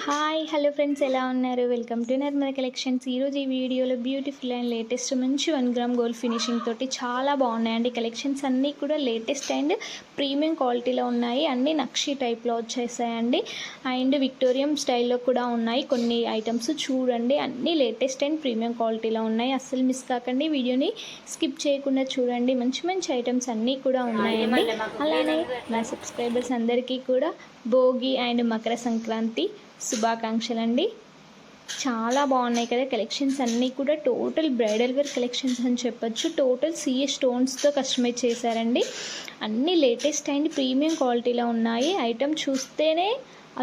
Hi hello friends, ఎలా ఉన్నారు? Welcome to Nirmala collections. ఈరోజు ఈ వీడియోలో బ్యూటిఫుల్ అండ్ లేటెస్ట్ మంచి 1 గ్రామ్ గోల్డ్ ఫినిషింగ్ తోటి చాలా బాగున్నాయండి. కలెక్షన్స్ అన్నీ కూడా లేటెస్ట్ అండ్ ప్రీమియం క్వాలిటీలో ఉన్నాయి. అన్నీ నక్షి టైప్లో వచ్చేసాయండి. అండ్ విక్టోరియం స్టైల్లో కూడా ఉన్నాయి కొన్ని ఐటమ్స్. చూడండి, అన్నీ లేటెస్ట్ అండ్ ప్రీమియం క్వాలిటీలో ఉన్నాయి. అస్సలు మిస్ కాకండి, వీడియోని స్కిప్ చేయకుండా చూడండి. మంచి మంచి ఐటమ్స్ అన్నీ కూడా ఉన్నాయండి. అలానే నా సబ్స్క్రైబర్స్ అందరికీ కూడా భోగి అండ్ మకర సంక్రాంతి శుభాకాంక్షలు అండి. చాలా బాగున్నాయి కదా కలెక్షన్స్ అన్నీ కూడా. టోటల్ బ్రైడల్ వేర్ కలెక్షన్స్ అని చెప్పొచ్చు. టోటల్ సిఎస్ స్టోన్స్తో కస్టమైజ్ చేశారండి. అన్నీ లేటెస్ట్ అండ్ ప్రీమియం క్వాలిటీలో ఉన్నాయి. ఐటమ్ చూస్తేనే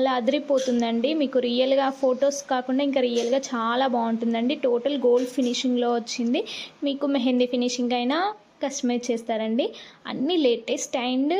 అలా అదిరిపోతుందండి. మీకు రియల్గా ఫొటోస్ కాకుండా ఇంకా రియల్గా చాలా బాగుంటుందండి. టోటల్ గోల్డ్ ఫినిషింగ్లో వచ్చింది. మీకు మెహందీ ఫినిషింగ్ అయినా కస్టమైజ్ చేస్తారండి. అన్నీ లేటెస్ట్ అండ్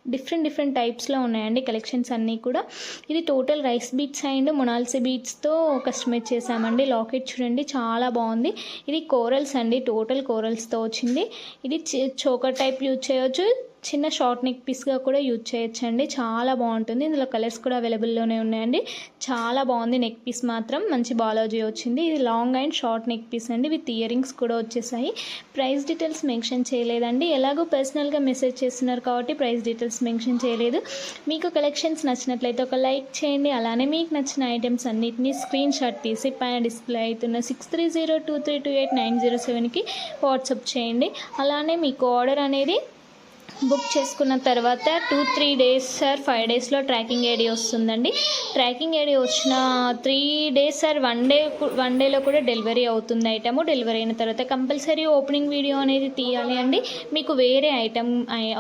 డిఫరెంట్ టైప్స్లో ఉన్నాయండి కలెక్షన్స్ అన్నీ కూడా. ఇది టోటల్ రైస్ బీట్స్ అండ్ మొనాల్సీ బీట్స్తో కస్టమైజ్ చేసామండి. లాకెట్ చూడండి, చాలా బాగుంది. ఇది కోరల్స్ అండి, టోటల్ కోరల్స్తో వచ్చింది. ఇది చోకర్ టైప్ యూజ్ చేయొచ్చు, చిన్న షార్ట్ నెక్ పీస్గా కూడా యూజ్ చేయొచ్చండి. చాలా బాగుంటుంది. ఇందులో కలర్స్ కూడా అవైలబుల్లోనే ఉన్నాయండి. చాలా బాగుంది. నెక్ పీస్ మాత్రం మంచి బాలాజీ వచ్చింది. ఇది long and short neck piece అండి, విత్ ఇయర్ రింగ్స్ కూడా వచ్చేసాయి. ప్రైస్ డీటెయిల్స్ మెన్షన్ చేయలేదండి. ఎలాగో పర్సనల్గా మెసేజ్ చేస్తున్నారు కాబట్టి ప్రైస్ డీటెయిల్స్ మెన్షన్ చేయలేదు. మీకు కలెక్షన్స్ నచ్చినట్లయితే ఒక లైక్ చేయండి. అలానే మీకు నచ్చిన ఐటమ్స్ అన్నిటినీ స్క్రీన్ షాట్ తీసి పైన డిస్ప్లే అవుతున్న 6302328907కి వాట్సాప్ చేయండి. అలానే మీకు ఆర్డర్ అనేది బుక్ చేసుకున్న తర్వాత 2-3 డేస్ సార్ 5 డేస్లో ట్రాకింగ్ ఐడి వస్తుందండి. ట్రాకింగ్ ఐడి వచ్చిన 3 డేస్ సార్ 1 డేలో కూడా డెలివరీ అవుతుంది ఐటమ్. డెలివరీ అయిన తర్వాత కంపల్సరీ ఓపెనింగ్ వీడియో అనేది తీయాలి అండి. మీకు వేరే ఐటమ్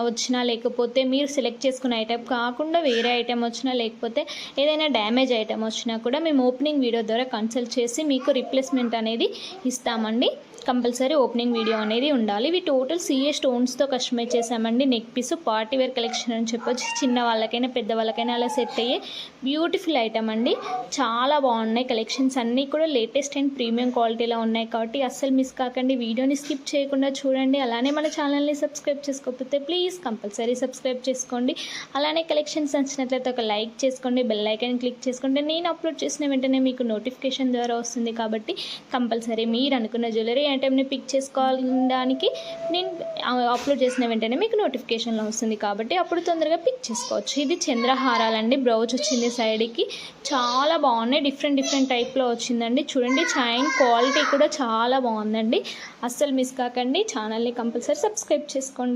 వచ్చినా, లేకపోతే మీరు సెలెక్ట్ చేసుకున్న ఐటమ్ కాకుండా వేరే ఐటమ్ వచ్చినా, లేకపోతే ఏదైనా డ్యామేజ్ ఐటమ్ వచ్చినా కూడా మేము ఓపెనింగ్ వీడియో ద్వారా కన్సల్ట్ చేసి మీకు రిప్లేస్మెంట్ అనేది ఇస్తామండి. కంపల్సరీ ఓపెనింగ్ వీడియో అనేది ఉండాలి. ఇవి టోటల్ సిఎస్ స్టోన్స్తో కస్టమైజ్ చేసామండి. Neck piece party wear collection అని చెప్పొచ్చు. చిన్న వాళ్ళకైనా పెద్ద వాళ్ళకైనా అలా సెట్ అయ్యే బ్యూటిఫుల్ ఐటమ్ అండి. చాలా బాగున్నాయి కలెక్షన్స్ అన్నీ కూడా లేటెస్ట్ అండ్ ప్రీమియం క్వాలిటీలో ఉన్నాయి కాబట్టి అస్సలు మిస్ కాకండి. వీడియోని స్కిప్ చేయకుండా చూడండి. అలానే మన ఛానల్ని సబ్స్క్రైబ్ చేసుకోకపోతే ప్లీజ్ కంపల్సరీ సబ్స్క్రైబ్ చేసుకోండి. అలానే కలెక్షన్స్ నచ్చినట్లయితే ఒక లైక్ చేసుకోండి, బెల్ ఐకాన్ క్లిక్ చేసుకోండి. నేను అప్లోడ్ చేసిన వెంటనే మీకు నోటిఫికేషన్ ద్వారా వస్తుంది కాబట్టి కంపల్సరీ మీరు అనుకున్న జ్యువెలరీ ఐటమ్ని పిక్ చేసుకోవడానికి నేను అప్లోడ్ చేసిన వెంటనే మీకు నోటిఫికేషన్లో వస్తుంది కాబట్టి అప్పుడు తొందరగా పిక్ చేసుకోవచ్చు. ఇది చంద్రహారాలండి. బ్రౌజ్ వచ్చింది సైడ్కి. చాలా బాగున్నాయి. డిఫరెంట్ టైప్లో వచ్చిందండి. చూడండి, చైన్ క్వాలిటీ కూడా చాలా బాగుందండి. అస్సలు మిస్ కాకండి. ఛానల్ని కంపల్సరీ సబ్స్క్రైబ్ చేసుకోండి.